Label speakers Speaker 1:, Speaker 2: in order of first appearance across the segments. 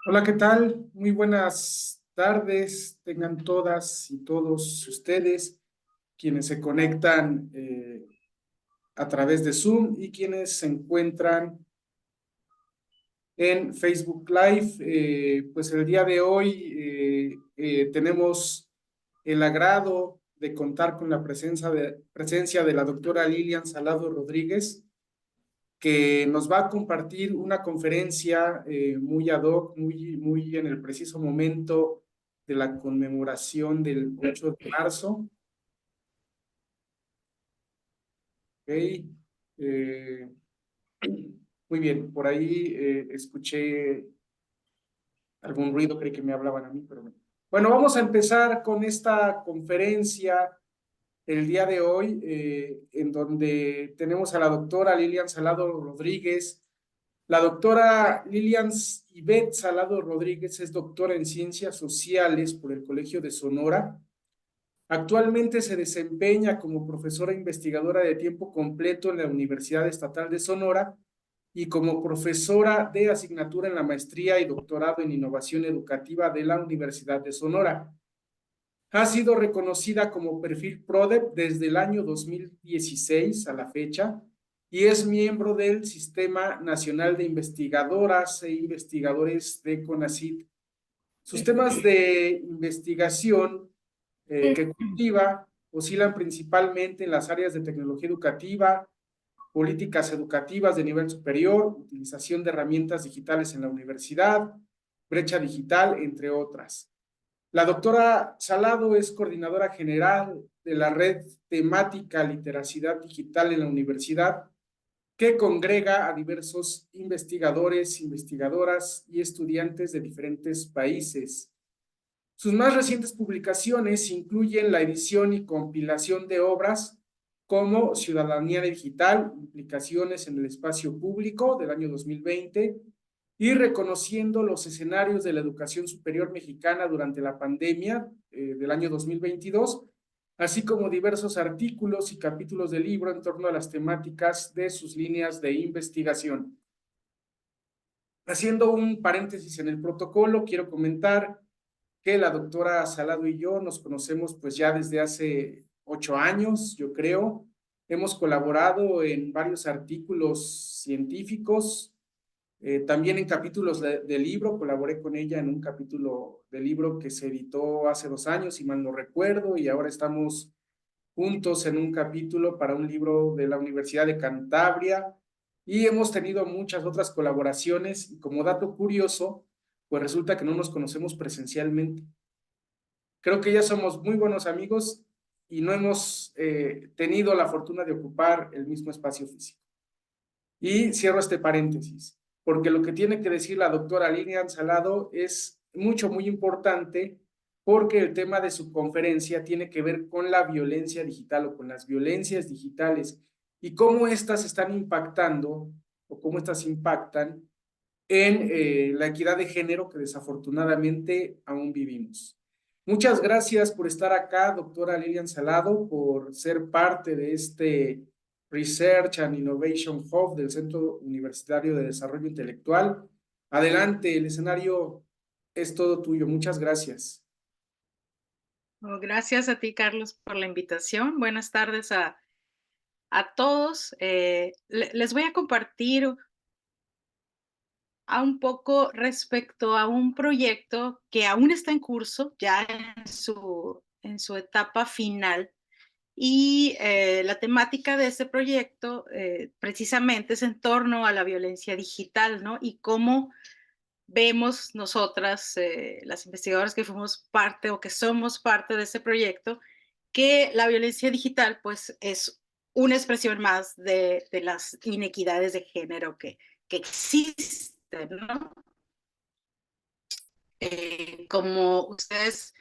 Speaker 1: Hola, ¿qué tal? Muy buenas tardes. Tengan todas y todos ustedes quienes se conectan a través de Zoom y quienes se encuentran en Facebook Live. Pues el día de hoy tenemos el agrado de contar con la presencia de la doctora Lilian Salado Rodríguez, que nos va a compartir una conferencia muy ad hoc, muy en el preciso momento de la conmemoración del 8 de marzo. Okay. Eh, Muy bien, por ahí escuché algún ruido, creí que me hablaban a mí, pero no. Bueno, vamos a empezar con esta conferencia el día de hoy, en donde tenemos a la doctora Lilian Salado Rodríguez. La doctora Lilian Ivette Salado Rodríguez es doctora en Ciencias Sociales por el Colegio de Sonora. Actualmente se desempeña como profesora investigadora de tiempo completo en la Universidad Estatal de Sonora y como profesora de asignatura en la maestría y doctorado en innovación educativa de la Universidad de Sonora. Ha sido reconocida como perfil PRODEP desde el año 2016 a la fecha y es miembro del Sistema Nacional de Investigadoras e Investigadores de CONACYT. Sus temas de investigación que cultiva oscilan principalmente en las áreas de tecnología educativa, políticas educativas de nivel superior, utilización de herramientas digitales en la universidad, brecha digital, entre otras. La doctora Salado es coordinadora general de la red temática Literacidad Digital en la universidad, que congrega a diversos investigadores, investigadoras y estudiantes de diferentes países. Sus más recientes publicaciones incluyen la edición y compilación de obras como Ciudadanía Digital, Implicaciones en el Espacio Público del año 2020 y Reconociendo los escenarios de la educación superior mexicana durante la pandemia del año 2022, así como diversos artículos y capítulos del libro en torno a las temáticas de sus líneas de investigación. Haciendo un paréntesis en el protocolo, quiero comentar que la doctora Salado y yo nos conocemos pues ya desde hace 8 años, yo creo. Hemos colaborado en varios artículos científicos, también en capítulos de libro. Colaboré con ella en un capítulo de libro que se editó hace 2 años, si mal no recuerdo, y ahora estamos juntos en un capítulo para un libro de la Universidad de Cantabria, y hemos tenido muchas otras colaboraciones. Y como dato curioso, pues resulta que no nos conocemos presencialmente. Creo que ya somos muy buenos amigos y no hemos tenido la fortuna de ocupar el mismo espacio físico. Y cierro este paréntesis, porque lo que tiene que decir la doctora Lilian Salado es muy importante, porque el tema de su conferencia tiene que ver con la violencia digital o con las violencias digitales y cómo éstas están impactando o cómo éstas impactan en la equidad de género que desafortunadamente aún vivimos. Muchas gracias por estar acá, doctora Lilian Salado, por ser parte de este Research and Innovation Hub del Centro Universitario de Desarrollo Intelectual. Adelante, el escenario es todo tuyo. Muchas gracias.
Speaker 2: Oh, gracias a ti, Carlos, por la invitación. Buenas tardes a todos. Les voy a compartir un poco respecto a un proyecto que aún está en curso, ya en su etapa final. Y la temática de este proyecto precisamente es en torno a la violencia digital, ¿no? Y cómo vemos nosotras, las investigadoras que fuimos parte o que somos parte de este proyecto, que la violencia digital pues es una expresión más de las inequidades de género que existen, ¿no? Como ustedes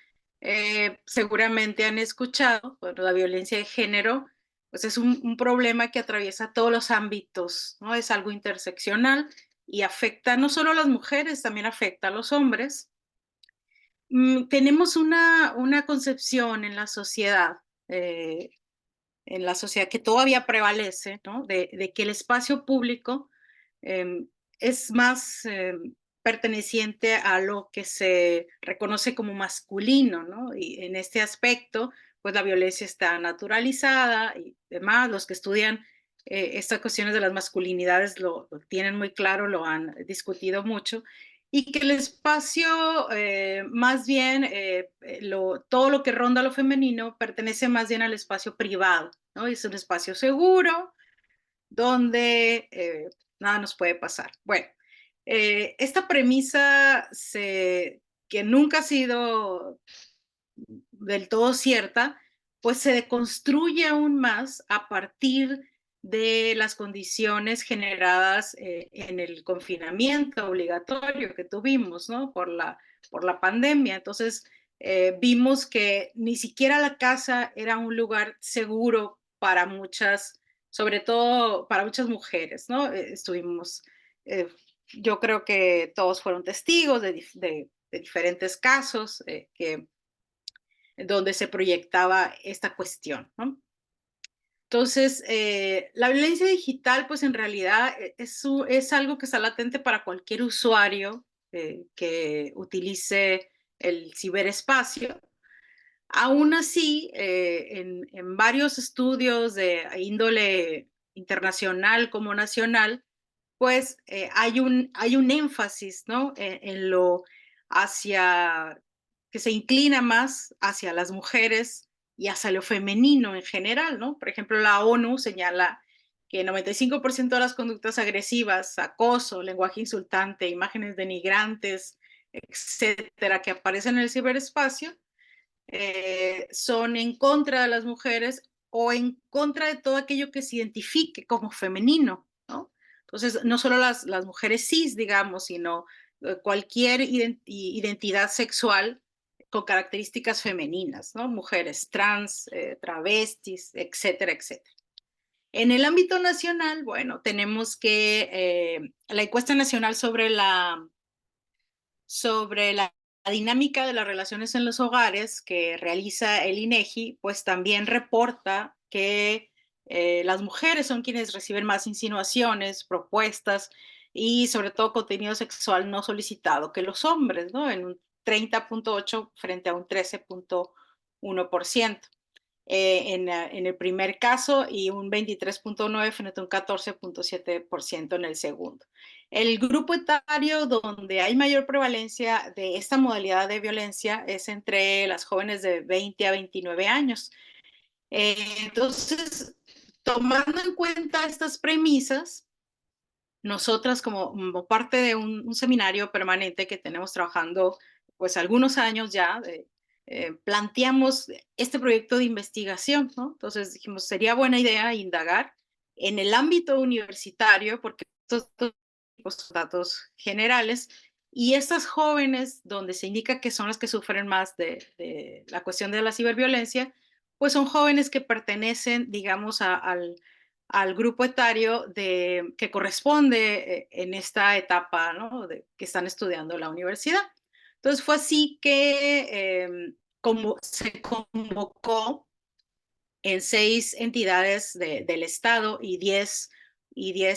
Speaker 2: seguramente han escuchado, bueno, la violencia de género pues es un problema que atraviesa todos los ámbitos, ¿no? Es algo interseccional y afecta no solo a las mujeres, también afecta a los hombres. Tenemos una concepción eh, en la sociedad que todavía prevalece, ¿no? De que el espacio público eh, es más perteneciente a lo que se reconoce como masculino, ¿no? Y en este aspecto, pues la violencia está naturalizada y demás. Los que estudian estas cuestiones de las masculinidades lo tienen muy claro, lo han discutido mucho, y que el espacio, más bien, todo lo que ronda lo femenino pertenece más bien al espacio privado, ¿no? Es un espacio seguro donde nada nos puede pasar. Bueno, esta premisa que nunca ha sido del todo cierta, pues se deconstruye aún más a partir de las condiciones generadas en el confinamiento obligatorio que tuvimos, ¿no? Por la pandemia. Entonces, vimos que ni siquiera la casa era un lugar seguro para muchas, sobre todo para muchas mujeres, ¿no? Estuvimos, yo creo que todos fueron testigos de diferentes casos donde se proyectaba esta cuestión, ¿no? Entonces, la violencia digital, pues en realidad es algo que está latente para cualquier usuario que utilice el ciberespacio. Aún así, en varios estudios de índole internacional como nacional, pues hay un énfasis, ¿no? En lo hacia, que se inclina más hacia las mujeres y hacia lo femenino en general, ¿no? Por ejemplo, la ONU señala que 95% de las conductas agresivas, acoso, lenguaje insultante, imágenes denigrantes, etcétera, que aparecen en el ciberespacio, son en contra de las mujeres o en contra de todo aquello que se identifique como femenino, ¿no? Entonces, no solo las mujeres cis, digamos, sino cualquier identidad sexual con características femeninas, ¿no? Mujeres trans, travestis, etcétera, etcétera. En el ámbito nacional, bueno, tenemos que la encuesta nacional sobre la dinámica de las relaciones en los hogares que realiza el INEGI, pues también reporta que las mujeres son quienes reciben más insinuaciones, propuestas y sobre todo contenido sexual no solicitado que los hombres, ¿no? En un 30.8 frente a un 13.1%. En el primer caso y un 23.9 frente a un 14.7% en el segundo. El grupo etario donde hay mayor prevalencia de esta modalidad de violencia es entre las jóvenes de 20 a 29 años. Entonces, tomando en cuenta estas premisas, nosotras como parte de un seminario permanente que tenemos trabajando pues algunos años ya, planteamos este proyecto de investigación, ¿no? Entonces dijimos, sería buena idea indagar en el ámbito universitario, porque estos son datos generales, y estas jóvenes, donde se indica que son las que sufren más de la cuestión de la ciberviolencia, pues son jóvenes que pertenecen, digamos, al grupo etario que corresponde en esta etapa, ¿no? Que están estudiando la universidad. Entonces fue así que como se convocó en 6 entidades del Estado y 10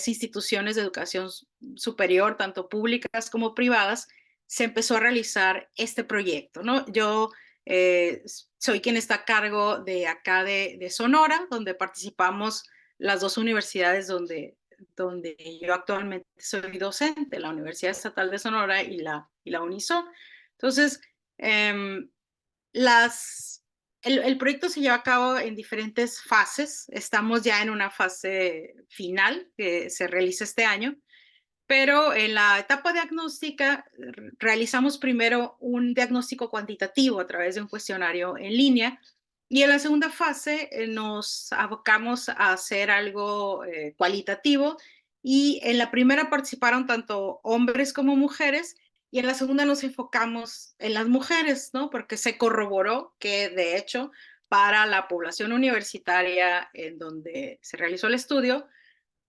Speaker 2: instituciones de educación superior, tanto públicas como privadas, se empezó a realizar este proyecto, ¿no? Yo soy quien está a cargo de acá de Sonora, donde participamos las 2 universidades donde yo actualmente soy docente, la Universidad Estatal de Sonora y la Unison. Entonces, eh, el proyecto se lleva a cabo en diferentes fases. Estamos ya en una fase final que se realiza este año, pero en la etapa diagnóstica realizamos primero un diagnóstico cuantitativo a través de un cuestionario en línea, y en la segunda fase nos abocamos a hacer algo cualitativo, y en la primera participaron tanto hombres como mujeres, y en la segunda nos enfocamos en las mujeres, ¿no? Porque se corroboró que, de hecho, para la población universitaria en donde se realizó el estudio,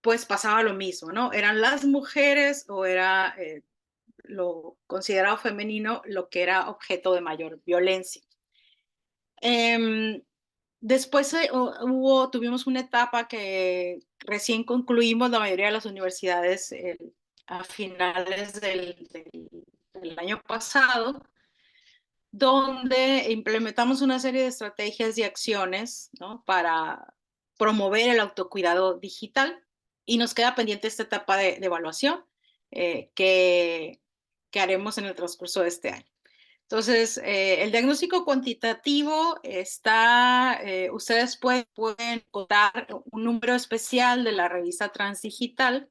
Speaker 2: pues pasaba lo mismo, ¿no? Eran las mujeres o era lo considerado femenino lo que era objeto de mayor violencia. Después tuvimos una etapa que recién concluimos la mayoría de las universidades a finales del el año pasado, donde implementamos una serie de estrategias y acciones, ¿no?, para promover el autocuidado digital, y nos queda pendiente esta etapa de evaluación que haremos en el transcurso de este año. Entonces, el diagnóstico cuantitativo está, ustedes pueden encontrar un número especial de la revista Transdigital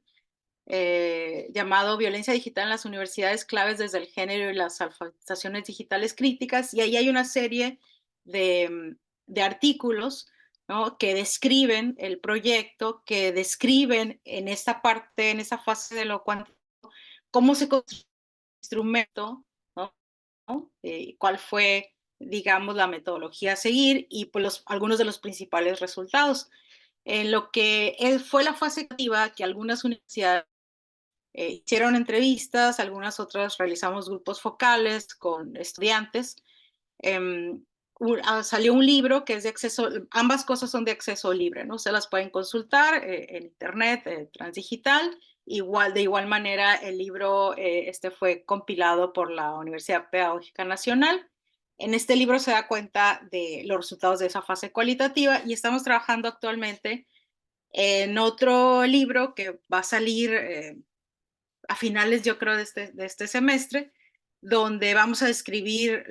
Speaker 2: llamado Violencia Digital en las Universidades, Claves desde el Género y las Alfabetizaciones Digitales Críticas, y ahí hay una serie de artículos, ¿no?, que describen el proyecto, que describen en esta parte, en esta fase de lo cuantitativo, cómo se construye el instrumento, ¿no? Cuál fue, digamos, la metodología a seguir y pues, algunos de los principales resultados. En lo que fue la fase activa, que algunas universidades hicieron entrevistas, algunas otras realizamos grupos focales con estudiantes. Salió un libro que es de acceso, ambas cosas son de acceso libre, ¿no? Se las pueden consultar en internet, transdigital. De igual manera, el libro este fue compilado por la Universidad Pedagógica Nacional. En este libro se da cuenta de los resultados de esa fase cualitativa y estamos trabajando actualmente en otro libro que va a salir a finales, yo creo, de este semestre, donde vamos a describir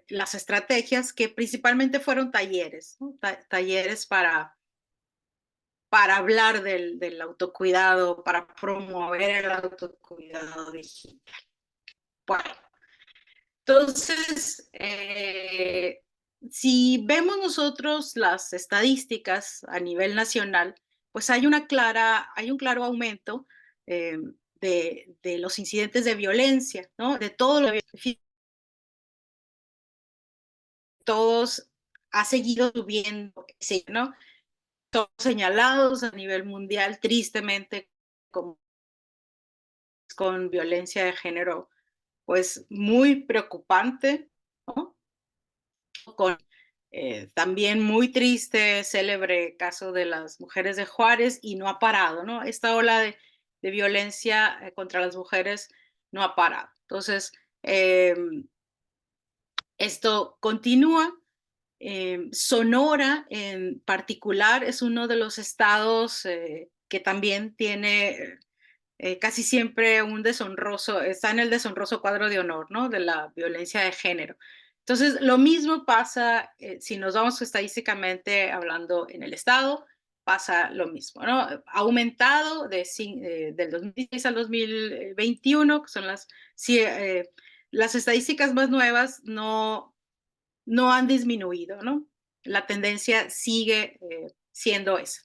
Speaker 2: las estrategias que principalmente fueron talleres, ¿no? Talleres para hablar del autocuidado, para promover el autocuidado digital. Bueno, entonces, si vemos nosotros las estadísticas a nivel nacional, pues hay un claro aumento eh, de los incidentes de violencia, ¿no? De todo lo todos ha seguido subiendo, ¿no? Todos señalados a nivel mundial, tristemente, con violencia de género, pues muy preocupante, ¿no? Con también muy triste, célebre caso de las mujeres de Juárez, y no ha parado, ¿no? Esta ola de violencia contra las mujeres no ha parado. Entonces, esto continúa. Sonora, en particular, es uno de los estados que también tiene casi siempre está en el deshonroso cuadro de honor, ¿no?, de la violencia de género. Entonces, lo mismo pasa, si nos vamos estadísticamente hablando en el estado, pasa lo mismo, ¿no? Ha aumentado del 2016 al 2021, que son las estadísticas más nuevas, no han disminuido, ¿no? La tendencia sigue siendo esa.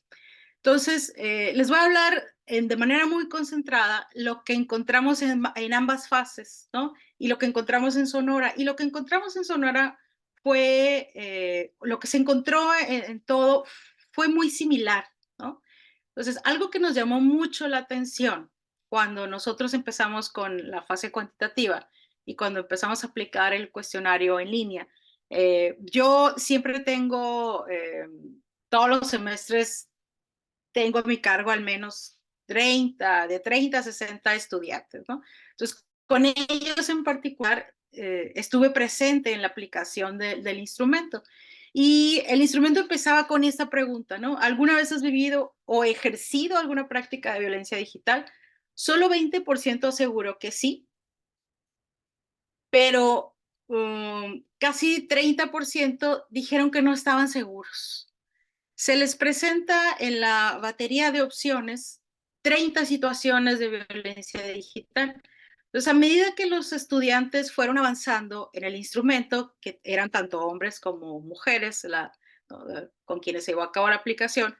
Speaker 2: Entonces, les voy a hablar de manera muy concentrada lo que encontramos en ambas fases, ¿no? Y lo que encontramos en Sonora. Y lo que encontramos en Sonora fue, lo que se encontró en todo fue muy similar, ¿no? Entonces, algo que nos llamó mucho la atención cuando nosotros empezamos con la fase cuantitativa y cuando empezamos a aplicar el cuestionario en línea, yo siempre tengo, todos los semestres tengo a mi cargo al menos de 30 a 60 estudiantes, ¿no? Entonces, con ellos en particular, estuve presente en la aplicación del instrumento. Y el instrumento empezaba con esta pregunta, ¿no? ¿Alguna vez has vivido o ejercido alguna práctica de violencia digital? Solo 20% aseguró que sí, pero casi 30% dijeron que no estaban seguros. Se les presenta en la batería de opciones 30 situaciones de violencia digital. Entonces, a medida que los estudiantes fueron avanzando en el instrumento, que eran tanto hombres como mujeres, ¿no?, con quienes se llevó a cabo la aplicación,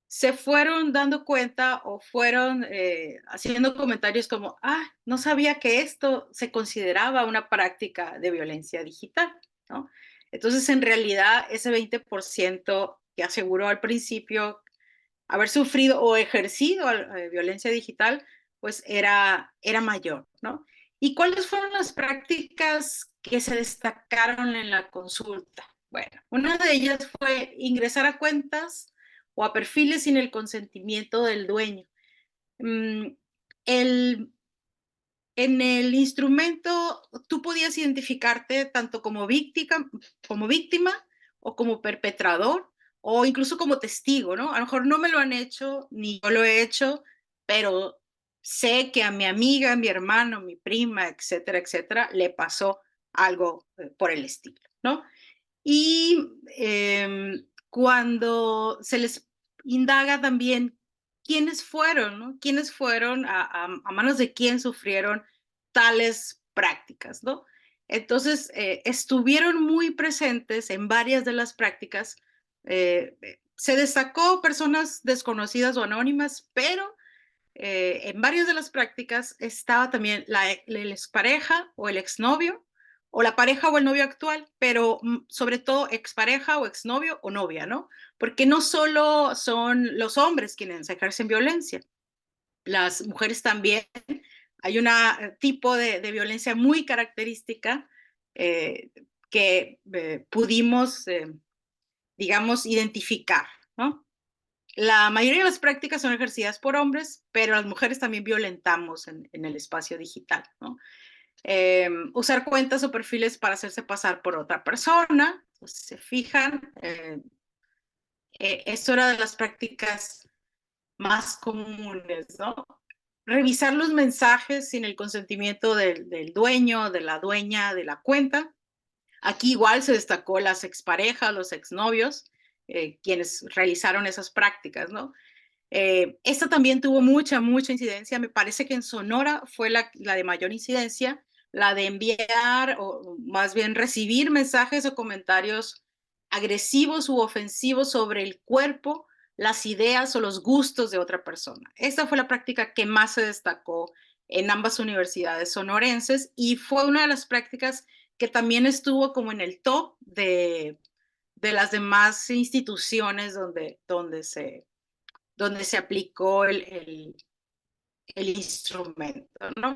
Speaker 2: se fueron dando cuenta o fueron haciendo comentarios como, no sabía que esto se consideraba una práctica de violencia digital, ¿no? Entonces, en realidad, ese 20% que aseguró al principio haber sufrido o ejercido violencia digital, pues era mayor, ¿no? ¿Y cuáles fueron las prácticas que se destacaron en la consulta? Bueno, una de ellas fue ingresar a cuentas o a perfiles sin el consentimiento del dueño. El en el instrumento tú podías identificarte tanto como víctima o como perpetrador o incluso como testigo, ¿no? A lo mejor no me lo han hecho, ni yo lo he hecho, pero sé que a mi amiga, mi hermano, mi prima, etcétera, etcétera, le pasó algo por el estilo, ¿no? Y cuando se les indaga también quiénes fueron, ¿no? ¿Quiénes fueron a manos de quién sufrieron tales prácticas, ¿no? Entonces, estuvieron muy presentes en varias de las prácticas. Se destacó personas desconocidas o anónimas, pero en varias de las prácticas estaba también la expareja o el exnovio, o la pareja o el novio actual, pero sobre todo expareja o exnovio o novia, ¿no? Porque no solo son los hombres quienes ejercen violencia, las mujeres también. Hay un tipo de violencia muy característica eh, que pudimos, digamos, identificar, ¿no? La mayoría de las prácticas son ejercidas por hombres, pero las mujeres también violentamos en el espacio digital, ¿no? Usar cuentas o perfiles para hacerse pasar por otra persona, pues, si se fijan, es una de las prácticas más comunes, ¿no? Revisar los mensajes sin el consentimiento del dueño, de la dueña de la cuenta. Aquí igual se destacó las exparejas, los exnovios, quienes realizaron esas prácticas, ¿no? Esta también tuvo mucha incidencia. Me parece que en Sonora fue la de mayor incidencia, la de enviar o más bien recibir mensajes o comentarios agresivos u ofensivos sobre el cuerpo, las ideas o los gustos de otra persona. Esta fue la práctica que más se destacó en ambas universidades sonorenses y fue una de las prácticas que también estuvo como en el top de las demás instituciones donde se aplicó el instrumento, ¿no?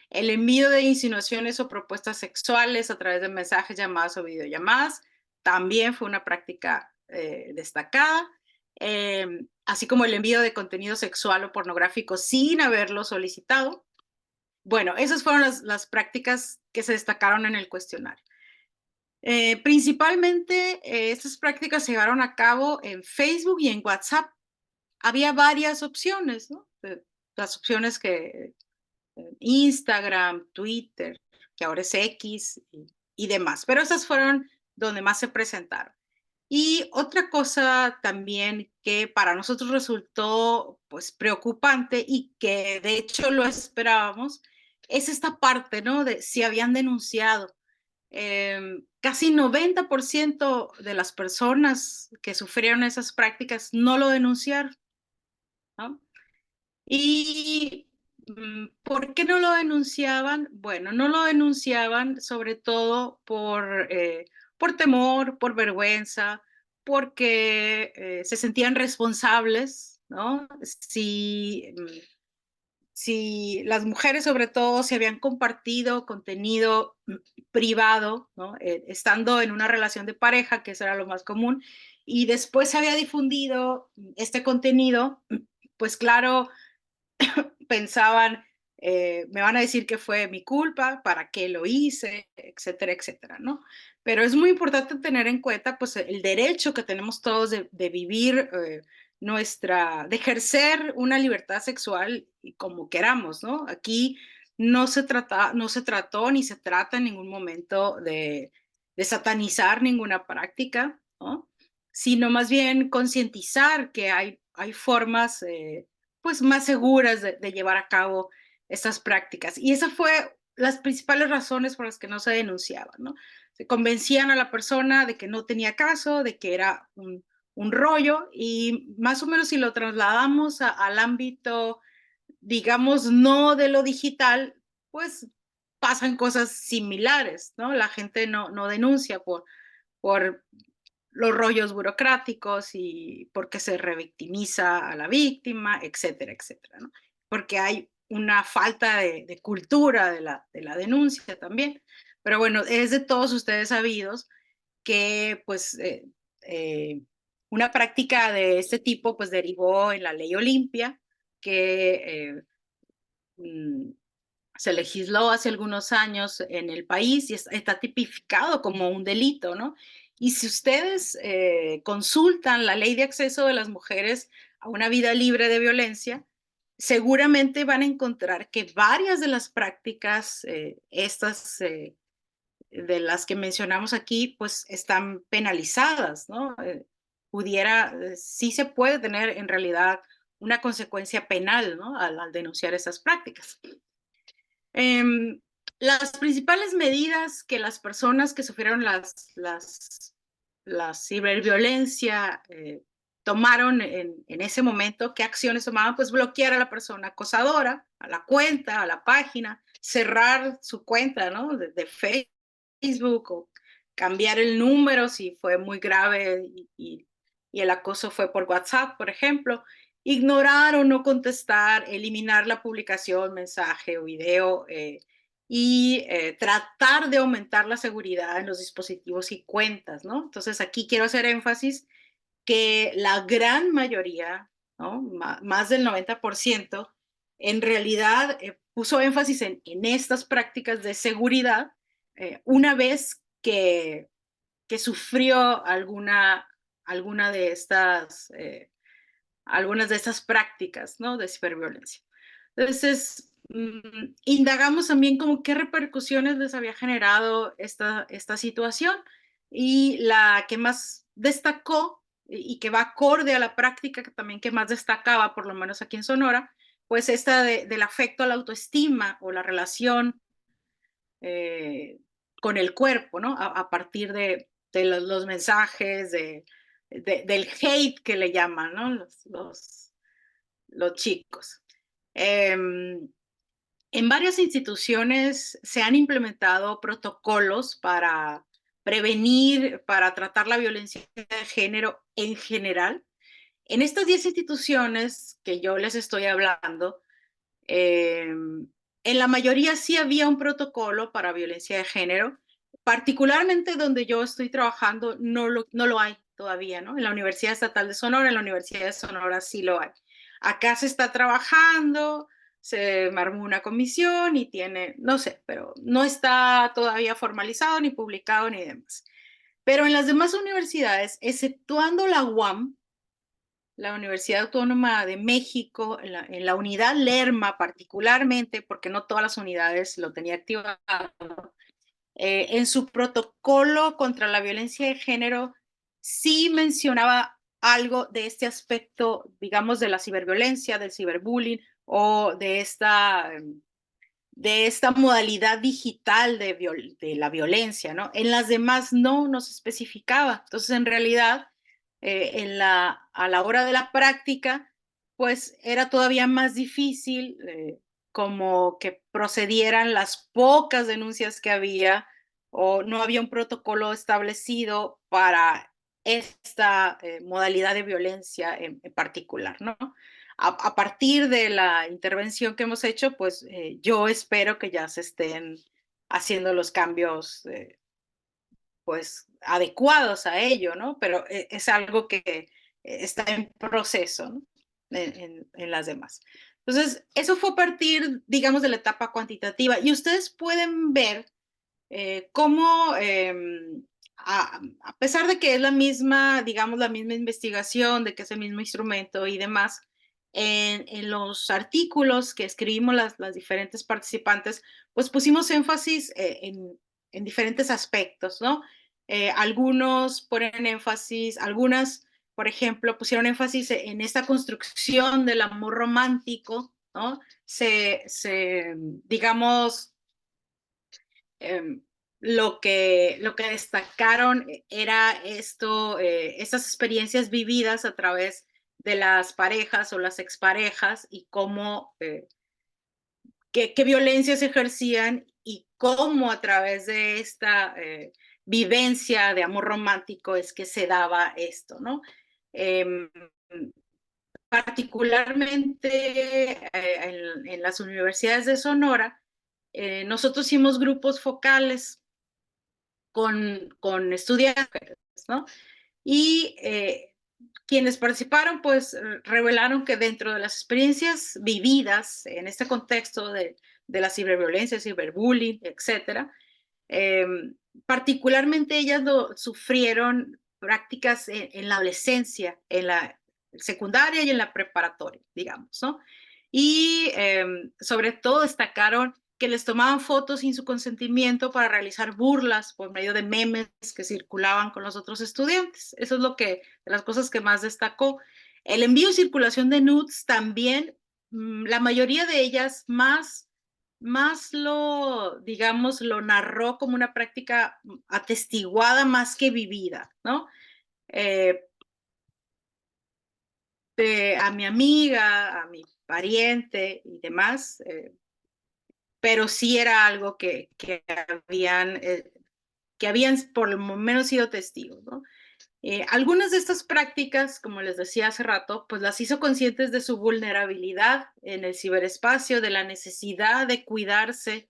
Speaker 2: El envío de insinuaciones o propuestas sexuales a través de mensajes, llamadas o videollamadas también fue una práctica destacada, así como el envío de contenido sexual o pornográfico sin haberlo solicitado. Bueno, esas fueron las prácticas que se destacaron en el cuestionario. Principalmente, estas prácticas se llevaron a cabo en Facebook y en WhatsApp. Había varias opciones, ¿no? Las opciones que Instagram, Twitter, que ahora es X y demás, pero esas fueron donde más se presentaron. Y otra cosa también que para nosotros resultó pues preocupante y que de hecho lo esperábamos, es esta parte, ¿no? De si habían denunciado. Casi 90% de las personas que sufrieron esas prácticas no lo denunciaron, ¿no? ¿Y por qué no lo denunciaban? Bueno, no lo denunciaban sobre todo por temor, por vergüenza, porque se sentían responsables, ¿no? Si las mujeres sobre todo se habían compartido contenido privado, ¿no? Estando en una relación de pareja, que eso era lo más común, y después se había difundido este contenido, pues claro, pensaban, me van a decir que fue mi culpa, para qué lo hice, etcétera, etcétera, ¿no? Pero es muy importante tener en cuenta, pues, el derecho que tenemos todos de vivir de ejercer una libertad sexual como queramos, ¿no? Aquí no se trató ni se trata en ningún momento de satanizar ninguna práctica, ¿no? Sino más bien concientizar que hay formas pues más seguras de llevar a cabo estas prácticas. Y esas fue las principales razones por las que no se denunciaban, ¿no? Se convencían a la persona de que no tenía caso, de que era un rollo, y más o menos si lo trasladamos al ámbito, digamos, no de lo digital, pues pasan cosas similares, ¿no? La gente no denuncia por los rollos burocráticos y porque se revictimiza a la víctima, etcétera, etcétera, ¿no? Porque hay una falta de cultura de la denuncia también. Pero bueno, es de todos ustedes sabidos que pues eh, una práctica de este tipo pues derivó en la ley Olimpia, que se legisló hace algunos años en el país y está tipificado como un delito, ¿no? Y si ustedes consultan la ley de acceso de las mujeres a una vida libre de violencia, seguramente van a encontrar que varias de las prácticas, de las que mencionamos aquí, pues están penalizadas, ¿no? Sí se puede tener en realidad una consecuencia penal, ¿no? Al denunciar esas prácticas. Las principales medidas que las personas que sufrieron la ciberviolencia tomaron en ese momento, ¿qué acciones tomaban? Pues bloquear a la persona acosadora, a la cuenta, a la página, cerrar su cuenta, ¿no? De Facebook, o cambiar el número si fue muy grave y el acoso fue por WhatsApp, por ejemplo. Ignorar o no contestar, eliminar la publicación, mensaje o video y tratar de aumentar la seguridad en los dispositivos y cuentas, ¿no? Entonces aquí quiero hacer énfasis que la gran mayoría, ¿no? Más del 90%, en realidad puso énfasis en estas prácticas de seguridad una vez que sufrió alguna de estas algunas de estas prácticas, ¿no? De ciberviolencia. Entonces, indagamos también como qué repercusiones les había generado esta situación y la que más destacó y que va acorde a la práctica que también que más destacaba, por lo menos aquí en Sonora, pues esta del afecto a la autoestima o la relación con el cuerpo, ¿no? A partir de los mensajes, del hate que le llaman, ¿no? Los chicos. En varias instituciones se han implementado protocolos para prevenir, para tratar la violencia de género en general. En estas 10 instituciones que yo les estoy hablando, en la mayoría sí había un protocolo para violencia de género, particularmente donde yo estoy trabajando no lo hay todavía, ¿no? En la Universidad Estatal de Sonora, en la Universidad de Sonora sí lo hay. Acá se está trabajando, se armó una comisión y tiene, no sé, pero no está todavía formalizado ni publicado ni demás. Pero en las demás universidades, exceptuando la UAM, la Universidad Autónoma de México, en la unidad Lerma particularmente, porque no todas las unidades lo tenía activado, en su protocolo contra la violencia de género sí mencionaba algo de este aspecto, digamos, de la ciberviolencia, del ciberbullying o de esta modalidad digital de la violencia, ¿no? En las demás no se especificaba. Entonces, en realidad, a la hora de la práctica, pues era todavía más difícil como que procedieran las pocas denuncias que había o no había un protocolo establecido para esta modalidad de violencia en particular, ¿no? A partir de la intervención que hemos hecho, pues yo espero que ya se estén haciendo los cambios pues adecuados a ello, ¿no? Pero es algo que está en proceso, ¿no? En las demás. Entonces, eso fue a partir, digamos, de la etapa cuantitativa. Y ustedes pueden ver cómo, a pesar de que es la misma, digamos, la misma investigación, de que es el mismo instrumento y demás, en los artículos que escribimos las diferentes participantes, pues pusimos énfasis en diferentes aspectos, ¿no? Algunos ponen énfasis, algunas, por ejemplo, pusieron énfasis en esta construcción del amor romántico, ¿no? Digamos, eh, lo que destacaron era estas experiencias vividas a través de las parejas o las exparejas y cómo, qué violencias ejercían y cómo a través de esta vivencia de amor romántico es que se daba esto, ¿no? Eh, Particularmente en las universidades de Sonora, nosotros hicimos grupos focales con estudiantes, ¿no? Y quienes participaron, pues revelaron que dentro de las experiencias vividas en este contexto de la ciberviolencia, ciberbullying, etcétera. Particularmente ellas sufrieron prácticas en la adolescencia, en la secundaria y en la preparatoria, digamos, ¿no? Y sobre todo destacaron que les tomaban fotos sin su consentimiento para realizar burlas por medio de memes que circulaban con los otros estudiantes. Eso es lo que, de las cosas que más destacó. El envío y circulación de nudes también, la mayoría de ellas más lo, digamos, lo narró como una práctica atestiguada más que vivida, ¿no? A mi amiga, a mi pariente y demás, pero sí era algo que habían por lo menos sido testigos, ¿no? Algunas de estas prácticas, como les decía hace rato, pues las hizo conscientes de su vulnerabilidad en el ciberespacio, de la necesidad de cuidarse,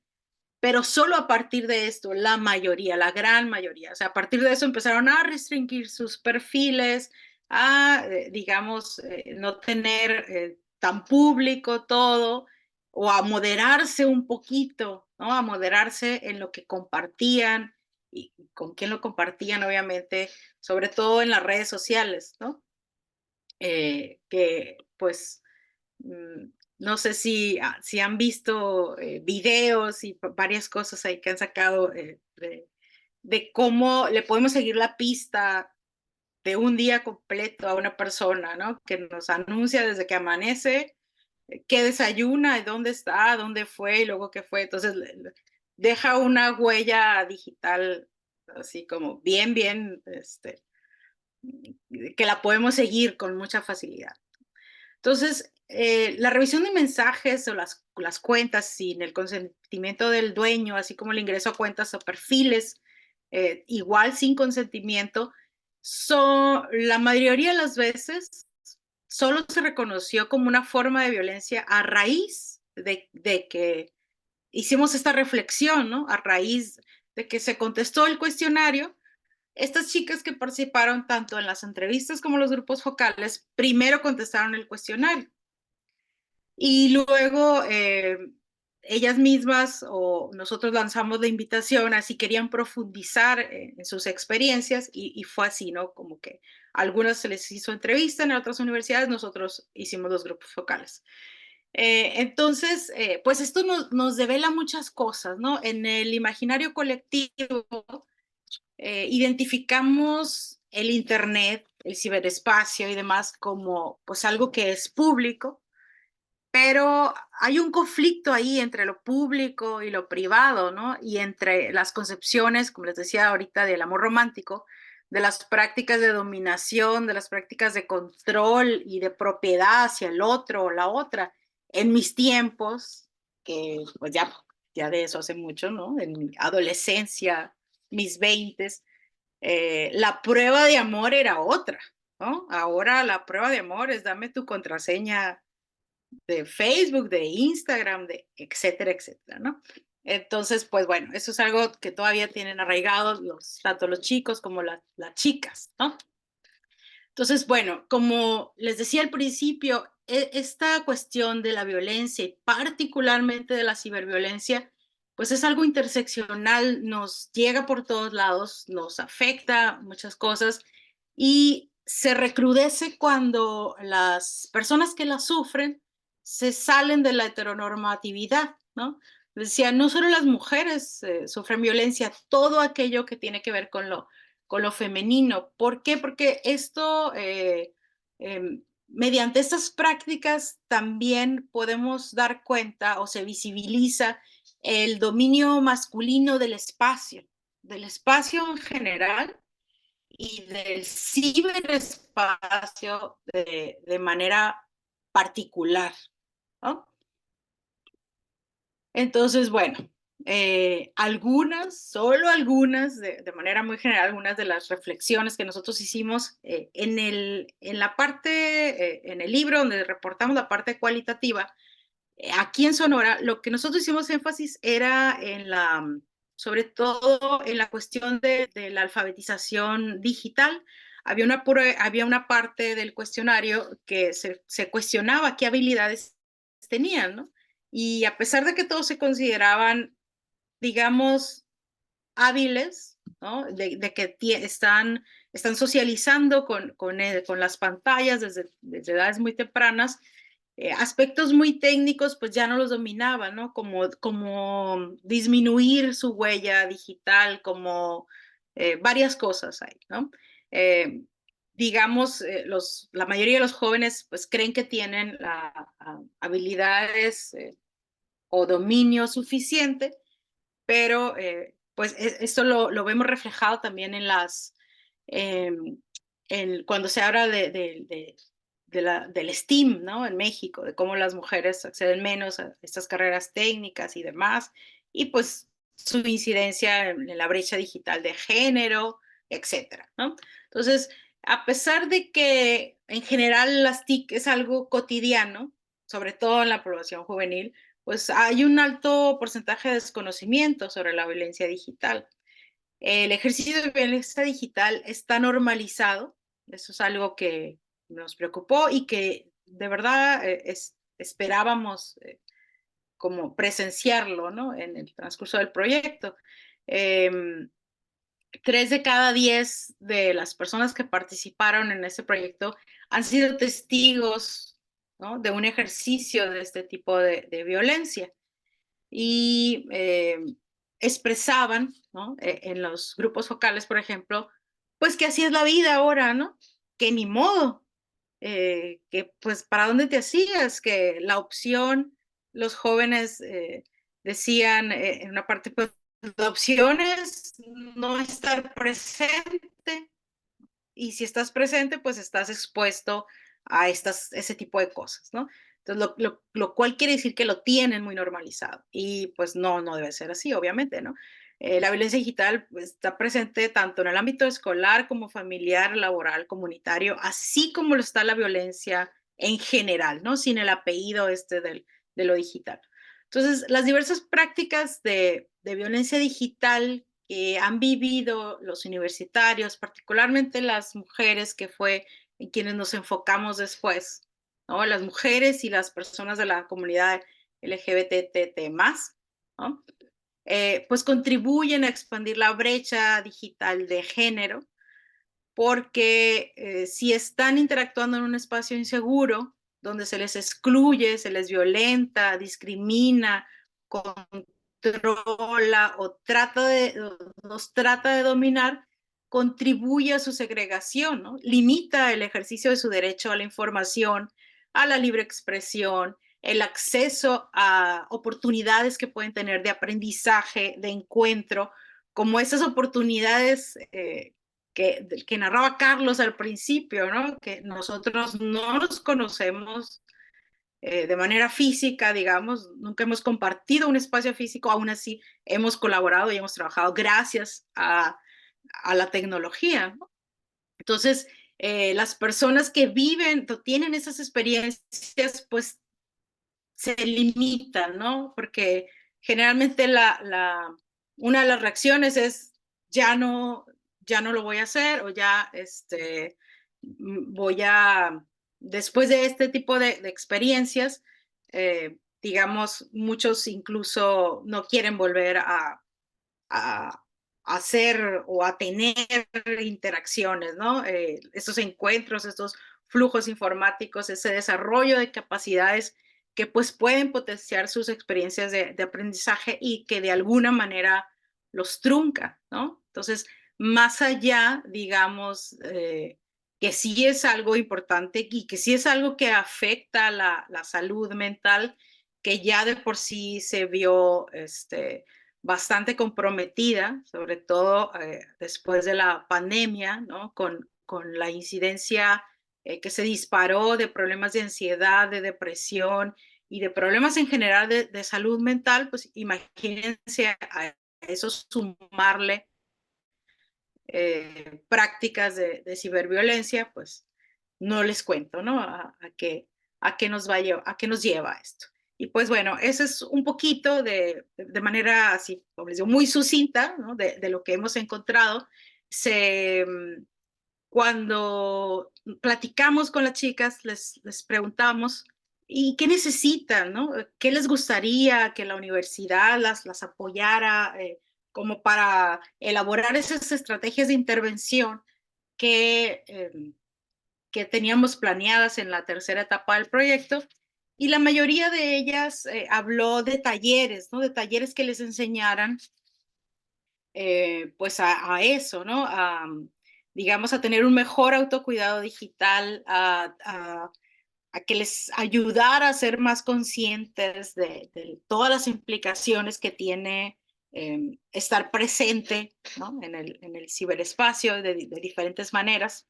Speaker 2: pero solo a partir de esto, la mayoría, la gran mayoría, o sea, a partir de eso empezaron a restringir sus perfiles, a, digamos, no tener tan público todo, o a moderarse un poquito, ¿no? A moderarse en lo que compartían y con quién lo compartían, obviamente, sobre todo en las redes sociales, ¿no? Que pues no sé si han visto videos y varias cosas ahí que han sacado de cómo le podemos seguir la pista de un día completo a una persona, ¿no? Que nos anuncia desde que amanece, qué desayuna, dónde está, dónde fue y luego qué fue. Entonces deja una huella digital así como bien, que la podemos seguir con mucha facilidad. Entonces, la revisión de mensajes o las cuentas sin el consentimiento del dueño, así como el ingreso a cuentas o perfiles, igual sin consentimiento, la mayoría de las veces solo se reconoció como una forma de violencia a raíz de que hicimos esta reflexión, ¿no? A raíz de que se contestó el cuestionario. Estas chicas que participaron tanto en las entrevistas como en los grupos focales, primero contestaron el cuestionario y luego ellas mismas o nosotros lanzamos la invitación a si querían profundizar en sus experiencias y fue así, ¿no? Como que a algunas se les hizo entrevista en otras universidades, nosotros hicimos los grupos focales. Entonces, pues esto nos devela muchas cosas, ¿no? En el imaginario colectivo identificamos el Internet, el ciberespacio y demás como pues algo que es público, pero hay un conflicto ahí entre lo público y lo privado, ¿no? Y entre las concepciones, como les decía ahorita, del amor romántico, de las prácticas de dominación, de las prácticas de control y de propiedad hacia el otro o la otra. En mis tiempos, que pues ya de eso hace mucho, ¿no? En mi adolescencia, mis veintes, la prueba de amor era otra, ¿no? Ahora la prueba de amor es dame tu contraseña de Facebook, de Instagram, de etcétera, etcétera, ¿no? Entonces, pues bueno, eso es algo que todavía tienen arraigados tanto los chicos como las chicas, ¿no? Entonces, bueno, como les decía al principio, esta cuestión de la violencia y particularmente de la ciberviolencia, pues es algo interseccional, nos llega por todos lados, nos afecta muchas cosas y se recrudece cuando las personas que la sufren se salen de la heteronormatividad, ¿no? Decía, no solo las mujeres sufren violencia, todo aquello que tiene que ver con lo femenino. ¿Por qué? Porque esto, mediante estas prácticas, también podemos dar cuenta o se visibiliza el dominio masculino del espacio en general y del ciberespacio de manera particular, ¿no? Entonces, bueno, solo algunas, de manera muy general, algunas de las reflexiones que nosotros hicimos en la parte, en el libro donde reportamos la parte cualitativa, aquí en Sonora, lo que nosotros hicimos énfasis era sobre todo en la cuestión de la alfabetización digital. Había una parte del cuestionario que se cuestionaba qué habilidades tenían, ¿no? y a pesar de que todos se consideraban, digamos, hábiles, ¿no? De que están socializando con las pantallas desde edades muy tempranas, aspectos muy técnicos pues ya no los dominaban, ¿no? Como disminuir su huella digital, como varias cosas hay, ¿no? Eh, digamos, la mayoría de los jóvenes pues creen que tienen habilidades o dominio suficiente, pero pues esto lo vemos reflejado también eh, cuando se habla del STEAM, ¿no? En México, de cómo las mujeres acceden menos a estas carreras técnicas y demás, y pues su incidencia en la brecha digital de género, etcétera, ¿no? Entonces, a pesar de que en general las TIC es algo cotidiano, sobre todo en la población juvenil, pues hay un alto porcentaje de desconocimiento sobre la violencia digital. El ejercicio de violencia digital está normalizado, eso es algo que nos preocupó y que de verdad esperábamos como presenciarlo, ¿no? En el transcurso del proyecto. 3 de cada 10 de las personas que participaron en ese proyecto han sido testigos, ¿no? De un ejercicio de este tipo de violencia y expresaban, ¿no? En los grupos focales, por ejemplo, pues que así es la vida ahora, ¿no? Que ni modo, que pues para dónde te hacías, que la opción, los jóvenes decían en una parte, pues la opción es no estar presente y si estás presente, pues estás expuesto a ese tipo de cosas, ¿no? Entonces, lo cual quiere decir que lo tienen muy normalizado y pues no debe ser así, obviamente, ¿no? La violencia digital pues, está presente tanto en el ámbito escolar como familiar, laboral, comunitario, así como lo está la violencia en general, ¿no? Sin el apellido de lo digital. Entonces, las diversas prácticas de violencia digital que han vivido los universitarios, particularmente las mujeres, que fue en quienes nos enfocamos después, ¿no? Las mujeres y las personas de la comunidad LGBTT+, ¿no? Pues contribuyen a expandir la brecha digital de género, porque si están interactuando en un espacio inseguro, donde se les excluye, se les violenta, discrimina, controla o los trata de dominar, contribuye a su segregación, ¿no? Limita el ejercicio de su derecho a la información, a la libre expresión, el acceso a oportunidades que pueden tener de aprendizaje, de encuentro, como esas oportunidades que narraba Carlos al principio, ¿no? Que nosotros no nos conocemos de manera física, digamos, nunca hemos compartido un espacio físico, aún así hemos colaborado y hemos trabajado gracias a la tecnología, ¿no? Entonces, las personas que viven, tienen esas experiencias, pues se limitan, ¿no? Porque generalmente una de las reacciones es ya no lo voy a hacer o ya voy a, después de este tipo de experiencias, digamos, muchos incluso no quieren volver a hacer o a tener interacciones, ¿no? Estos encuentros, estos flujos informáticos, ese desarrollo de capacidades que pues pueden potenciar sus experiencias de aprendizaje y que de alguna manera los trunca, ¿no? Entonces, más allá, digamos, que sí es algo importante y que sí es algo que afecta la salud mental, que ya de por sí se vio bastante comprometida, sobre todo después de la pandemia, ¿no? Con la incidencia que se disparó de problemas de ansiedad, de depresión y de problemas en general de salud mental, pues imagínense a eso sumarle prácticas de ciberviolencia, pues no les cuento, ¿no? A qué a qué nos lleva esto. Y pues bueno, eso es un poquito de manera así, como les digo, muy sucinta, ¿no? De lo que hemos encontrado. Cuando platicamos con las chicas, les preguntamos y qué necesitan, ¿no? ¿Qué les gustaría que la universidad las apoyara como para elaborar esas estrategias de intervención que que teníamos planeadas en la tercera etapa del proyecto? Y la mayoría de ellas habló de talleres, ¿no? De talleres que les enseñaran pues a eso, ¿no? Digamos, a tener un mejor autocuidado digital, a que les ayudara a ser más conscientes de todas las implicaciones que tiene estar presente, ¿no? En el ciberespacio de diferentes maneras.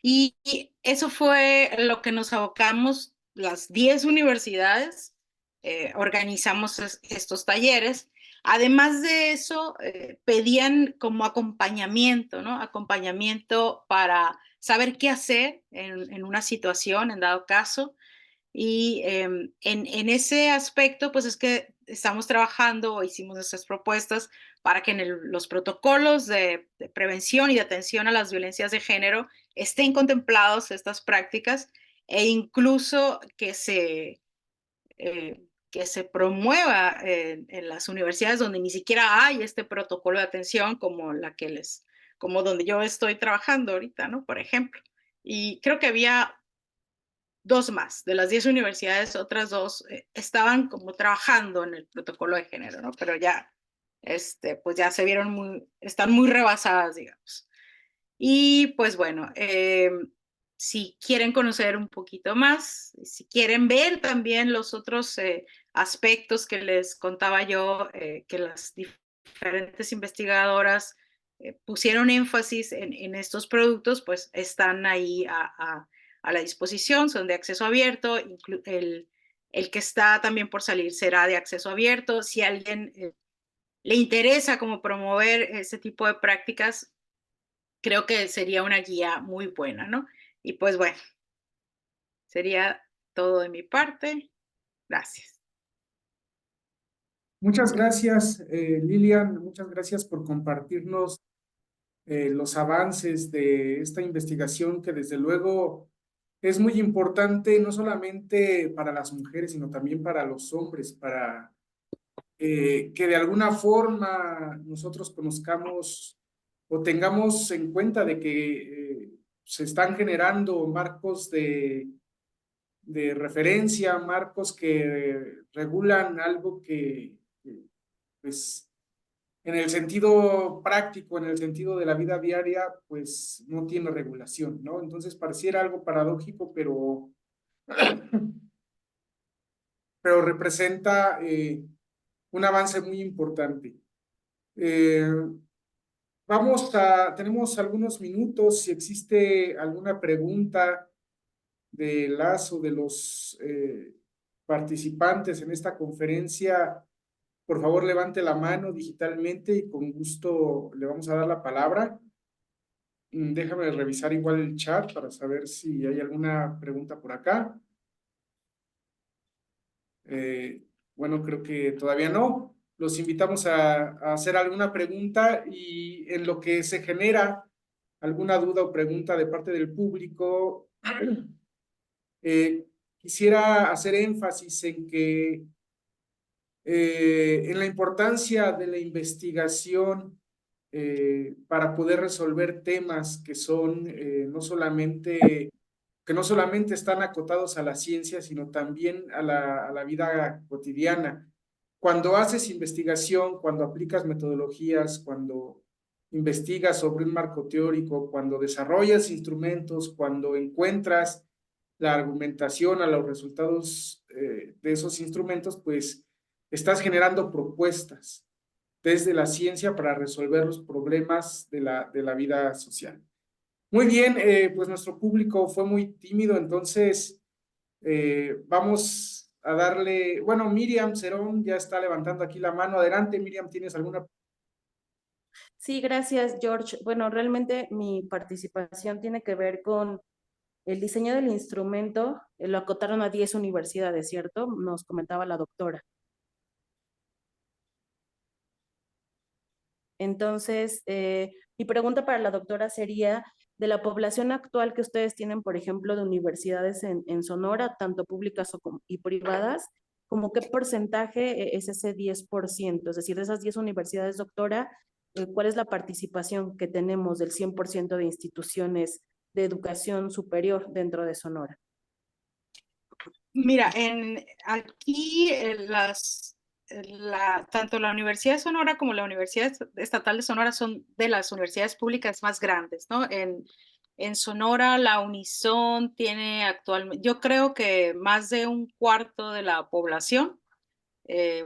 Speaker 2: Y eso fue lo que nos abocamos las 10 universidades, organizamos estos talleres. Además de eso, pedían como acompañamiento, ¿no? Acompañamiento para saber qué hacer en una situación, en dado caso. Y en ese aspecto, pues es que estamos trabajando o hicimos esas propuestas para que en los protocolos de prevención y de atención a las violencias de género estén contemplados estas prácticas e incluso que se promueva en las universidades donde ni siquiera hay este protocolo de atención como la que como donde yo estoy trabajando ahorita, ¿no? Por ejemplo. Y creo que había dos más, de las 10 universidades, otras dos estaban como trabajando en el protocolo de género, ¿no? Pero ya, pues ya se vieron están muy rebasadas, digamos. Y pues bueno, si quieren conocer un poquito más, si quieren ver también los otros aspectos que les contaba yo, que las diferentes investigadoras pusieron énfasis en estos productos, pues están ahí a la disposición, son de acceso abierto, el que está también por salir será de acceso abierto. Si a alguien le interesa como promover ese tipo de prácticas, creo que sería una guía muy buena, ¿no? Y pues bueno, sería todo de mi parte. Gracias.
Speaker 1: Muchas gracias, Lilian, muchas gracias por compartirnos los avances de esta investigación que desde luego es muy importante no solamente para las mujeres, sino también para los hombres, para que de alguna forma nosotros conozcamos o tengamos en cuenta de que se están generando marcos de referencia, marcos que regulan algo que, pues, en el sentido práctico, en el sentido de la vida diaria, pues no tiene regulación, ¿no? Entonces pareciera algo paradójico, pero representa un avance muy importante. Eh, tenemos algunos minutos, si existe alguna pregunta de las o de los participantes en esta conferencia, por favor levante la mano digitalmente y con gusto le vamos a dar la palabra. Déjame revisar igual el chat para saber si hay alguna pregunta por acá. Bueno, creo que todavía no. Los invitamos a hacer alguna pregunta y en lo que se genera alguna duda o pregunta de parte del público, quisiera hacer énfasis en que en la importancia de la investigación para poder resolver temas que son que no solamente están acotados a la ciencia, sino también a la vida cotidiana. Cuando haces investigación, cuando aplicas metodologías, cuando investigas sobre un marco teórico, cuando desarrollas instrumentos, cuando encuentras la argumentación a los resultados de esos instrumentos, pues estás generando propuestas desde la ciencia para resolver los problemas de la vida social. Muy bien, pues nuestro público fue muy tímido, entonces vamos a darle, bueno, Miriam Cerón ya está levantando aquí la mano. Adelante, Miriam, ¿tienes alguna?
Speaker 3: Sí, gracias, George. Bueno, realmente mi participación tiene que ver con el diseño del instrumento. Lo acotaron a 10 universidades, ¿cierto? Nos comentaba la doctora. Entonces, mi pregunta para la doctora sería, de la población actual que ustedes tienen, por ejemplo, de universidades en Sonora, tanto públicas y privadas, ¿como qué porcentaje es ese 10%? Es decir, de esas 10 universidades, doctora, ¿cuál es la participación que tenemos del 100% de instituciones de educación superior dentro de Sonora?
Speaker 2: Mira, aquí tanto la Universidad de Sonora como la Universidad Estatal de Sonora son de las universidades públicas más grandes, ¿no? En Sonora, la Unison tiene actualmente, yo creo que más de un cuarto de la población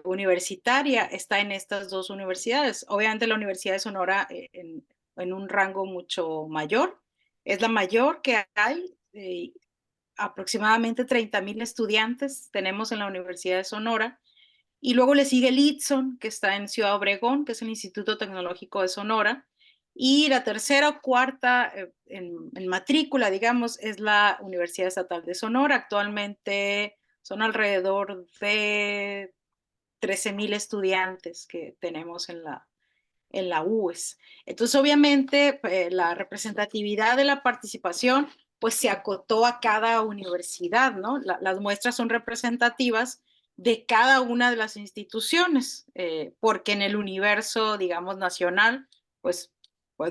Speaker 2: universitaria está en estas dos universidades. Obviamente la Universidad de Sonora en un rango mucho mayor, es la mayor que hay. Aproximadamente 30,000 estudiantes tenemos en la Universidad de Sonora. Y luego le sigue el ITSON, que está en Ciudad Obregón, que es el Instituto Tecnológico de Sonora. Y la tercera o cuarta en matrícula, digamos, es la Universidad Estatal de Sonora. Actualmente son alrededor de 13,000 estudiantes que tenemos en la UES. Entonces, obviamente, la representatividad de la participación pues se acotó a cada universidad, ¿no? Las muestras son representativas de cada una de las instituciones, porque en el universo, digamos, nacional, pues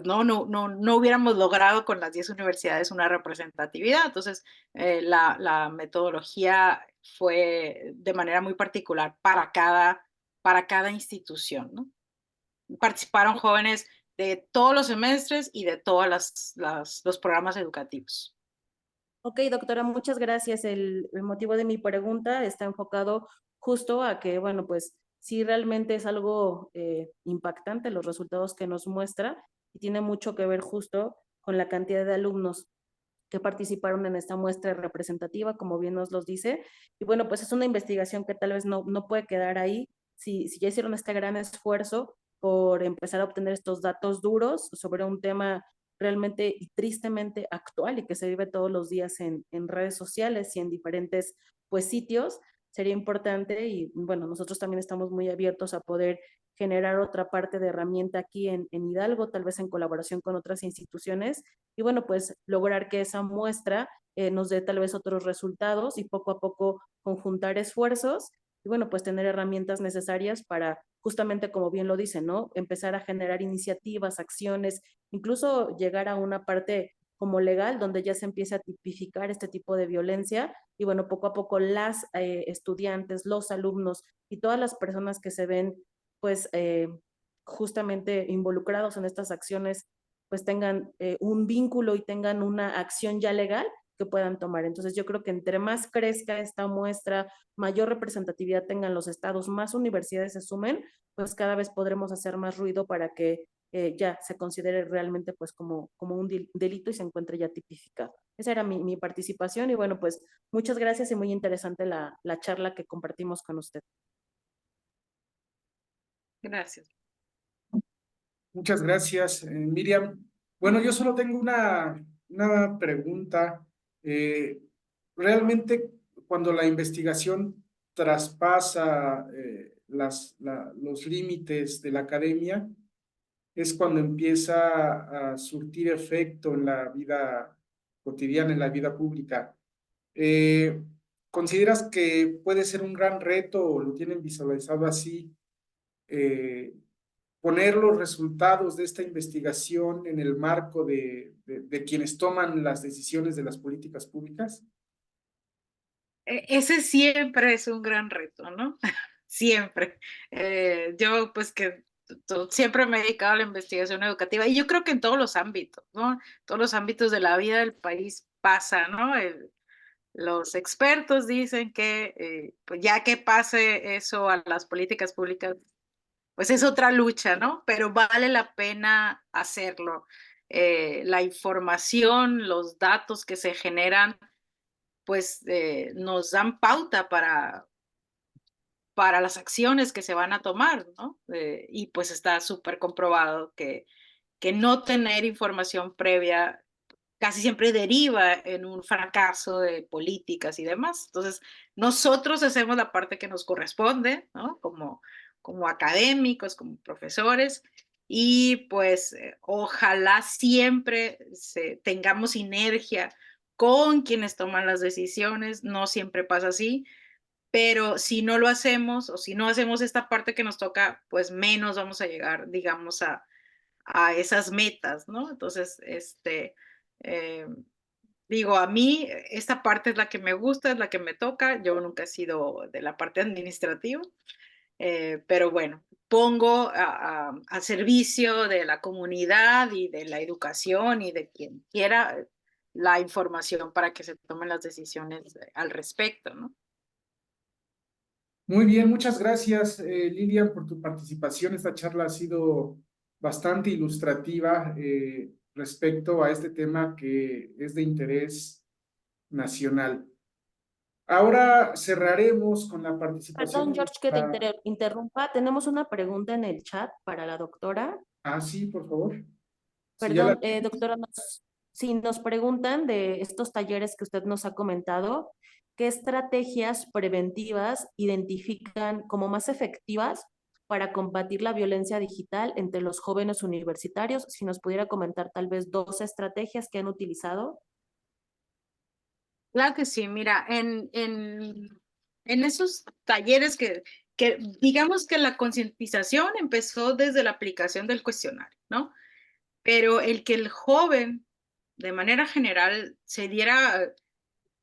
Speaker 2: no hubiéramos logrado con las 10 universidades una representatividad. Entonces, la metodología fue de manera muy particular para cada institución, ¿no? Participaron jóvenes de todos los semestres y de todos los programas educativos.
Speaker 3: Ok, doctora, muchas gracias. El motivo de mi pregunta está enfocado justo a que, bueno, pues sí realmente es algo impactante los resultados que nos muestra y tiene mucho que ver justo con la cantidad de alumnos que participaron en esta muestra representativa, como bien nos los dice. Y bueno, pues es una investigación que tal vez no puede quedar ahí. Si ya hicieron este gran esfuerzo por empezar a obtener estos datos duros sobre un tema realmente y tristemente actual y que se vive todos los días en redes sociales y en diferentes pues sitios, sería importante y bueno, nosotros también estamos muy abiertos a poder generar otra parte de herramienta aquí en Hidalgo, tal vez en colaboración con otras instituciones y bueno, pues lograr que esa muestra nos dé tal vez otros resultados y poco a poco conjuntar esfuerzos y bueno, pues tener herramientas necesarias para justamente como bien lo dicen, ¿no? Empezar a generar iniciativas, acciones, incluso llegar a una parte como legal donde ya se empiece a tipificar este tipo de violencia y bueno, poco a poco las estudiantes, los alumnos y todas las personas que se ven pues justamente involucrados en estas acciones pues tengan un vínculo y tengan una acción ya legal que puedan tomar. Entonces yo creo que entre más crezca esta muestra, mayor representatividad tengan los estados, más universidades se sumen, pues cada vez podremos hacer más ruido para que ya se considere realmente pues como un delito y se encuentre ya tipificado. Esa era mi participación y bueno, pues muchas gracias y muy interesante la charla que compartimos con usted.
Speaker 2: Gracias.
Speaker 1: Muchas gracias, Miriam. Bueno, yo solo tengo una pregunta. Realmente, cuando la investigación traspasa los límites de la academia, es cuando empieza a surtir efecto en la vida cotidiana, en la vida pública. ¿Consideras que puede ser un gran reto o lo tienen visualizado así? Poner los resultados de esta investigación en el marco de quienes toman las decisiones de las políticas públicas?
Speaker 2: Ese siempre es un gran reto, ¿no? Siempre. Yo pues que siempre me he dedicado a la investigación educativa y yo creo que en todos los ámbitos, ¿no? Todos los ámbitos de la vida del país pasa, ¿no? Los expertos dicen que pues ya que pase eso a las políticas públicas, pues es otra lucha, ¿no? Pero vale la pena hacerlo. La información, los datos que se generan, pues nos dan pauta para las acciones que se van a tomar, ¿no? Y pues está súper comprobado que no tener información previa casi siempre deriva en un fracaso de políticas y demás. Entonces, nosotros hacemos la parte que nos corresponde, ¿no? Como académicos, como profesores, y pues ojalá siempre tengamos sinergia con quienes toman las decisiones. No siempre pasa así, pero si no lo hacemos o si no hacemos esta parte que nos toca, pues menos vamos a llegar, digamos, a esas metas, ¿no? Entonces, eh, digo, a mí esta parte es la que me gusta, es la que me toca. Yo nunca he sido de la parte administrativa, pero bueno, pongo a servicio de la comunidad y de la educación y de quien quiera la información para que se tomen las decisiones al respecto, ¿no?
Speaker 1: Muy bien, muchas gracias, Lilian, por tu participación. Esta charla ha sido bastante ilustrativa respecto a este tema que es de interés nacional. Ahora cerraremos con la participación
Speaker 3: Perdón,
Speaker 1: de
Speaker 3: George, que te
Speaker 1: nuestra...
Speaker 3: interrumpa. Tenemos una pregunta en el chat para la doctora.
Speaker 1: Ah, sí, por favor. Sí, ya la...
Speaker 3: Perdón, doctora, si nos preguntan de estos talleres que usted nos ha comentado, ¿qué estrategias preventivas identifican como más efectivas para combatir la violencia digital entre los jóvenes universitarios? Si nos pudiera comentar tal vez 2 estrategias que han utilizado.
Speaker 2: Claro que sí, mira, en esos talleres que digamos que la concientización empezó desde la aplicación del cuestionario, ¿no? Pero el que el joven, de manera general, se diera,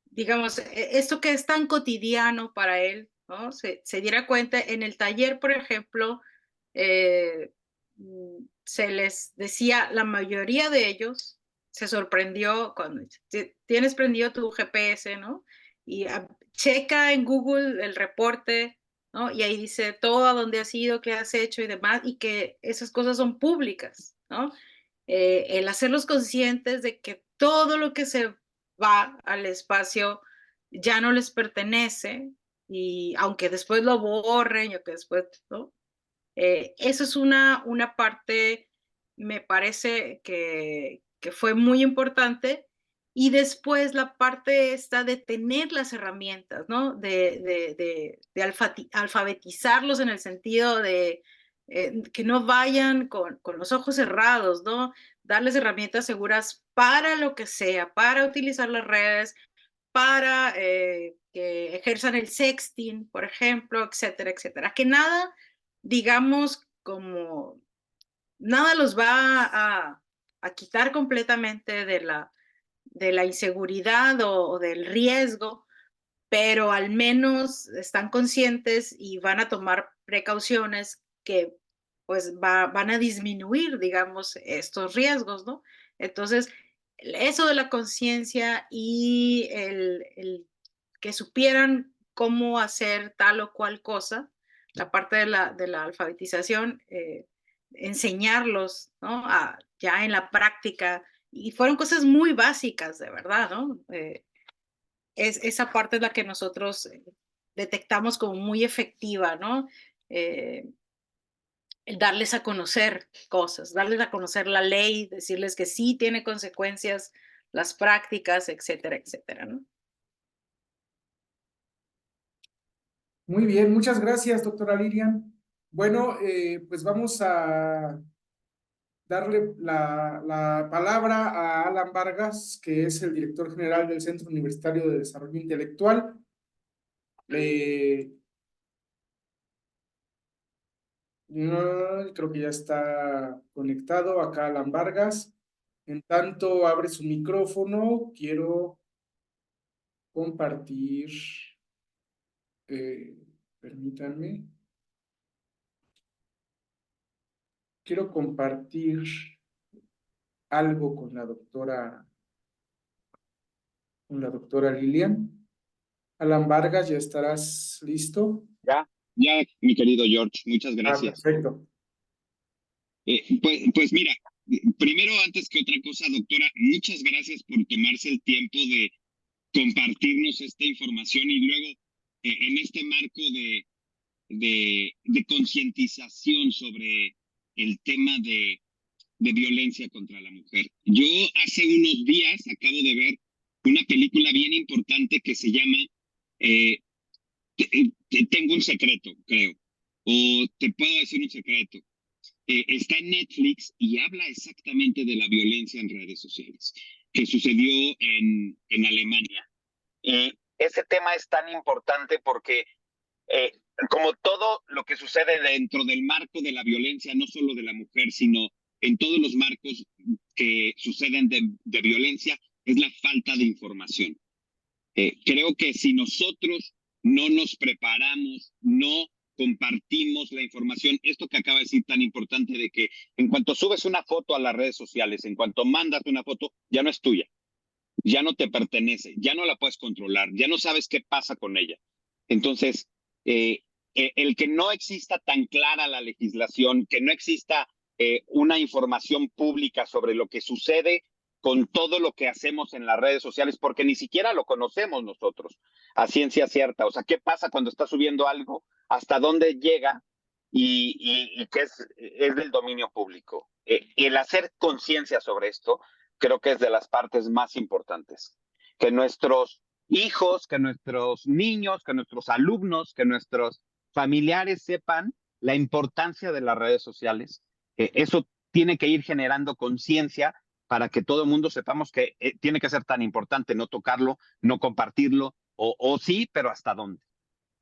Speaker 2: digamos, esto que es tan cotidiano para él, ¿no? Se diera cuenta en el taller, por ejemplo, se les decía, la mayoría de ellos se sorprendió cuando tienes prendido tu GPS, ¿no? Y checa en Google el reporte, ¿no? Y ahí dice todo a dónde has ido, qué has hecho y demás, y que esas cosas son públicas, ¿no? El hacerlos conscientes de que todo lo que se va al espacio ya no les pertenece, y aunque después lo borren, o que después, ¿no? Eso es una parte, me parece que fue muy importante. Y después la parte está de tener las herramientas, ¿no? De alfabetizarlos en el sentido de que no vayan con los ojos cerrados, ¿no? Darles herramientas seguras para lo que sea, para utilizar las redes, para que ejerzan el sexting, por ejemplo, etcétera, etcétera. Que nada, digamos, como nada los va a quitar completamente de la inseguridad o del riesgo, pero al menos están conscientes y van a tomar precauciones que pues van a disminuir, digamos, estos riesgos, ¿no? Entonces, eso de la conciencia y el que supieran cómo hacer tal o cual cosa, la parte de la alfabetización, enseñarlos, ¿no? Ya en la práctica, y fueron cosas muy básicas, de verdad, ¿no? Esa parte es la que nosotros detectamos como muy efectiva, ¿no? El darles a conocer cosas, darles a conocer la ley, decirles que sí tiene consecuencias las prácticas, etcétera, etcétera, ¿no?
Speaker 1: Muy bien, muchas gracias, doctora Lilian. Bueno, pues vamos a darle la palabra a Alan Vargas, que es el director general del Centro Universitario de Desarrollo Intelectual. Creo que ya está conectado acá Alan Vargas. En tanto abre su micrófono, quiero compartir, permítanme, quiero compartir algo con la doctora Lilian. Alan Vargas, ¿ya estarás listo?
Speaker 4: Ya, mi querido George, muchas gracias.
Speaker 1: Perfecto.
Speaker 4: Pues mira, primero, antes que otra cosa, doctora, muchas gracias por tomarse el tiempo de compartirnos esta información y luego en este marco de concientización sobre el tema de violencia contra la mujer. Yo hace unos días acabo de ver una película bien importante que se llama Tengo un secreto, creo, o Te puedo decir un secreto. está en Netflix y habla exactamente de la violencia en redes sociales que sucedió en Alemania. Ese tema es tan importante porque como todo lo que sucede dentro del marco de la violencia, no solo de la mujer, sino en todos los marcos que suceden de violencia, es la falta de información. Creo que si nosotros no nos preparamos, no compartimos la información, esto que acaba de decir tan importante de que en cuanto subes una foto a las redes sociales, en cuanto mandas una foto, ya no es tuya, ya no te pertenece, ya no la puedes controlar, ya no sabes qué pasa con ella. Entonces, el que no exista tan clara la legislación, que no exista una información pública sobre lo que sucede con todo lo que hacemos en las redes sociales, porque ni siquiera lo conocemos nosotros a ciencia cierta. O sea, ¿qué pasa cuando estás subiendo algo? ¿Hasta dónde llega? Y que es del dominio público. El hacer conciencia sobre esto creo que es de las partes más importantes. Que nuestros hijos, que nuestros niños, que nuestros alumnos, que nuestros familiares sepan la importancia de las redes sociales. Eso tiene que ir generando conciencia para que todo el mundo sepamos que tiene que ser tan importante no tocarlo, no compartirlo, o sí, pero hasta dónde.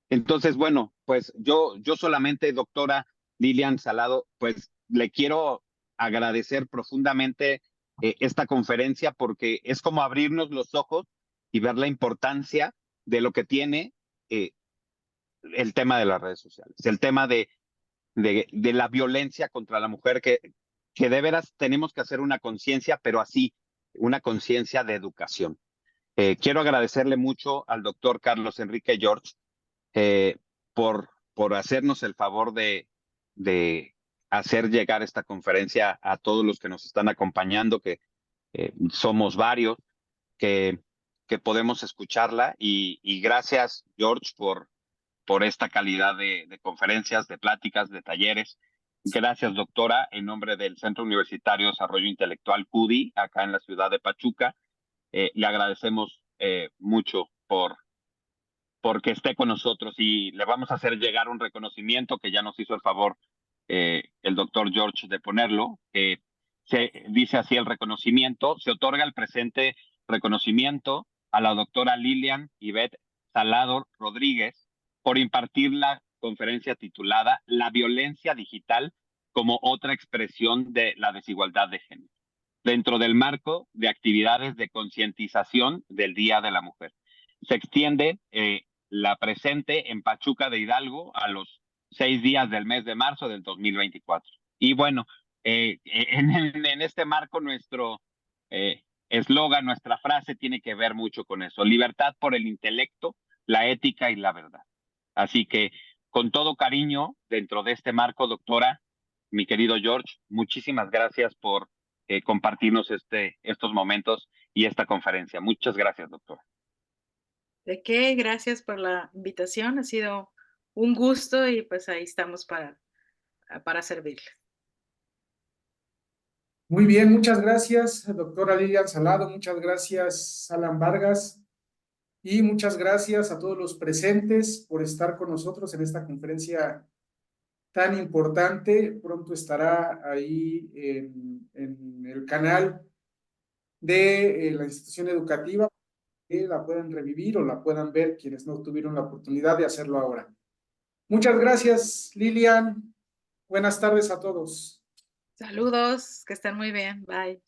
Speaker 4: Entonces, bueno, pues yo solamente, doctora Lilian Salado, pues le quiero agradecer profundamente esta conferencia porque es como abrirnos los ojos y ver la importancia de lo que tiene el tema de las redes sociales, el tema de la violencia contra la mujer, que de veras tenemos que hacer una conciencia, pero así, una conciencia de educación. Quiero agradecerle mucho al doctor Carlos Enrique George eh, por hacernos el favor de hacer llegar esta conferencia a todos los que nos están acompañando, que somos varios, que, que podemos escucharla. Y gracias, George, por esta calidad de conferencias, de pláticas, de talleres. Gracias, doctora, en nombre del Centro Universitario de Desarrollo Intelectual CUDI, acá en la ciudad de Pachuca. Le agradecemos mucho porque esté con nosotros y le vamos a hacer llegar un reconocimiento que ya nos hizo el favor el doctor George de ponerlo. Se dice así el reconocimiento: se otorga el presente reconocimiento a la doctora Lilian Ivette Salado Rodríguez por impartir la conferencia titulada La violencia digital como otra expresión de la desigualdad de género, dentro del marco de actividades de concientización del Día de la Mujer. Se extiende la presente en Pachuca de Hidalgo a los 6 días del mes de marzo del 2024. Y bueno, en este marco nuestro eslogan, nuestra frase tiene que ver mucho con eso: libertad por el intelecto, la ética y la verdad. Así que con todo cariño, dentro de este marco, doctora, mi querido George, muchísimas gracias por compartirnos estos momentos y esta conferencia. Muchas gracias, doctora.
Speaker 2: ¿De qué? Gracias por la invitación. Ha sido un gusto y pues ahí estamos para servirle.
Speaker 1: Muy bien, muchas gracias, doctora Lilian Salado, muchas gracias, Alan Vargas, y muchas gracias a todos los presentes por estar con nosotros en esta conferencia tan importante. Pronto estará ahí en el canal de la institución educativa, que la puedan revivir o la puedan ver quienes no tuvieron la oportunidad de hacerlo ahora. Muchas gracias, Lilian. Buenas tardes a todos.
Speaker 2: Saludos, que estén muy bien. Bye.